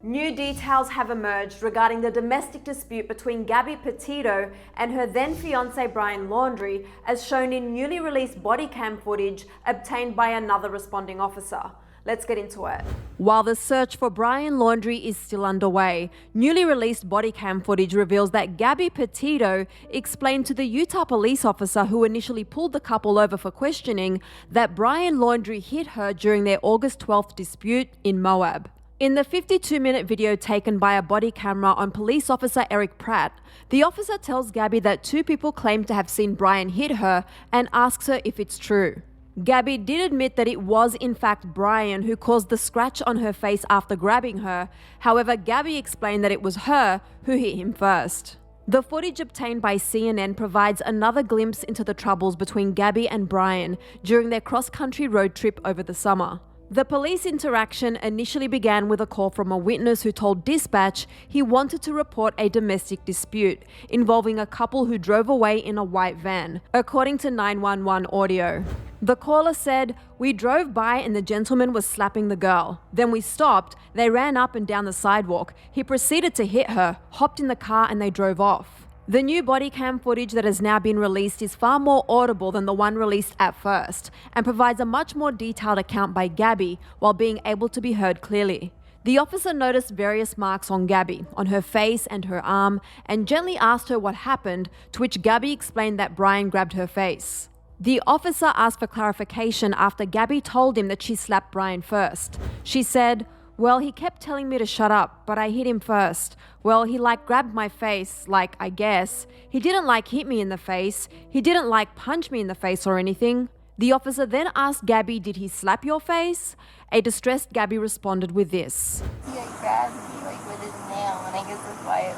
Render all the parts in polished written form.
New details have emerged regarding the domestic dispute between Gabby Petito and her then fiancé Brian Laundrie, as shown in newly released body cam footage obtained by another responding officer. Let's get into it. While the search for Brian Laundrie is still underway, newly released body cam footage reveals that Gabby Petito explained to the Utah police officer who initially pulled the couple over for questioning that Brian Laundrie hit her during their August 12th dispute in Moab. In the 52-minute video taken by a body camera on police officer Eric Pratt, the officer tells Gabby that two people claim to have seen Brian hit her and asks her if it's true. Gabby did admit that it was in fact Brian who caused the scratch on her face after grabbing her. However, Gabby explained that it was her who hit him first. The footage obtained by CNN provides another glimpse into the troubles between Gabby and Brian during their cross-country road trip over the summer. The police interaction initially began with a call from a witness who told dispatch he wanted to report a domestic dispute involving a couple who drove away in a white van, according to 911 audio. The caller said, "We drove by and the gentleman was slapping the girl. Then we stopped, they ran up and down the sidewalk. He proceeded to hit her, hopped in the car and they drove off." The new body cam footage that has now been released is far more audible than the one released at first and provides a much more detailed account by Gabby while being able to be heard clearly. The officer noticed various marks on Gabby, on her face and her arm, and gently asked her what happened, to which Gabby explained that Brian grabbed her face. The officer asked for clarification after Gabby told him that she slapped Brian first. She said, "Well, he kept telling me to shut up, but I hit him first. Well, he grabbed my face, I guess. He didn't hit me in the face. He didn't punch me in the face or anything." The officer then asked Gabby, "Did he slap your face?" A distressed Gabby responded with this. He grabbed me with his nail, and I guess that's why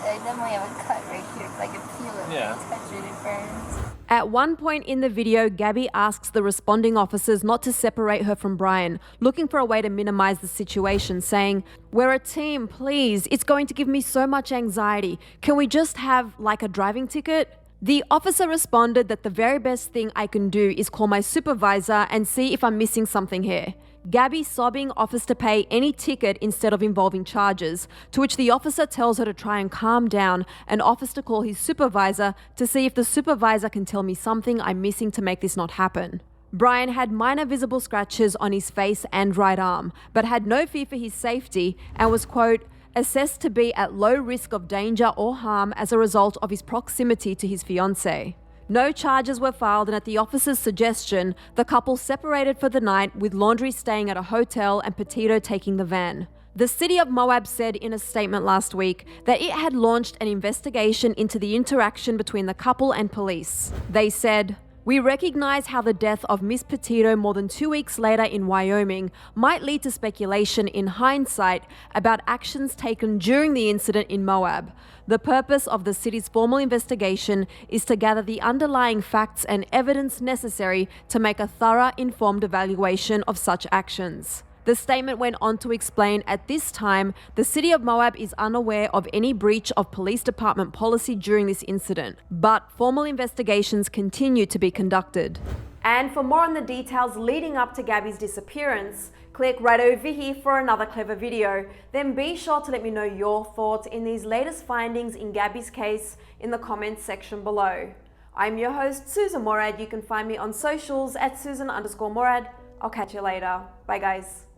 I definitely have a cut right here because I can feel it when I touch it, it burns. At one point in the video, Gabby asks the responding officers not to separate her from Brian, looking for a way to minimize the situation, saying, "We're a team, please. It's going to give me so much anxiety. Can we just have a driving ticket?" The officer responded that the very best thing I can do is call my supervisor and see if I'm missing something here. Gabby, sobbing, offers to pay any ticket instead of involving charges, to which the officer tells her to try and calm down and offers to call his supervisor to see if the supervisor can tell me something I'm missing to make this not happen. Brian had minor visible scratches on his face and right arm, but had no fear for his safety and was, quote, "assessed to be at low risk of danger or harm as a result of his proximity to his fiancée." No charges were filed, and at the officer's suggestion, the couple separated for the night, with Laundrie staying at a hotel and Petito taking the van. The city of Moab said in a statement last week that it had launched an investigation into the interaction between the couple and police. They said, "We recognize how the death of Miss Petito more than 2 weeks later in Wyoming might lead to speculation in hindsight about actions taken during the incident in Moab. The purpose of the city's formal investigation is to gather the underlying facts and evidence necessary to make a thorough, informed evaluation of such actions." The statement went on to explain, at this time, the city of Moab is unaware of any breach of police department policy during this incident, but formal investigations continue to be conducted. And for more on the details leading up to Gabby's disappearance, click right over here for another clever video. Then be sure to let me know your thoughts in these latest findings in Gabby's case in the comments section below. I'm your host, Susan Morad. You can find me on socials at Susan_Morad. I'll catch you later. Bye guys.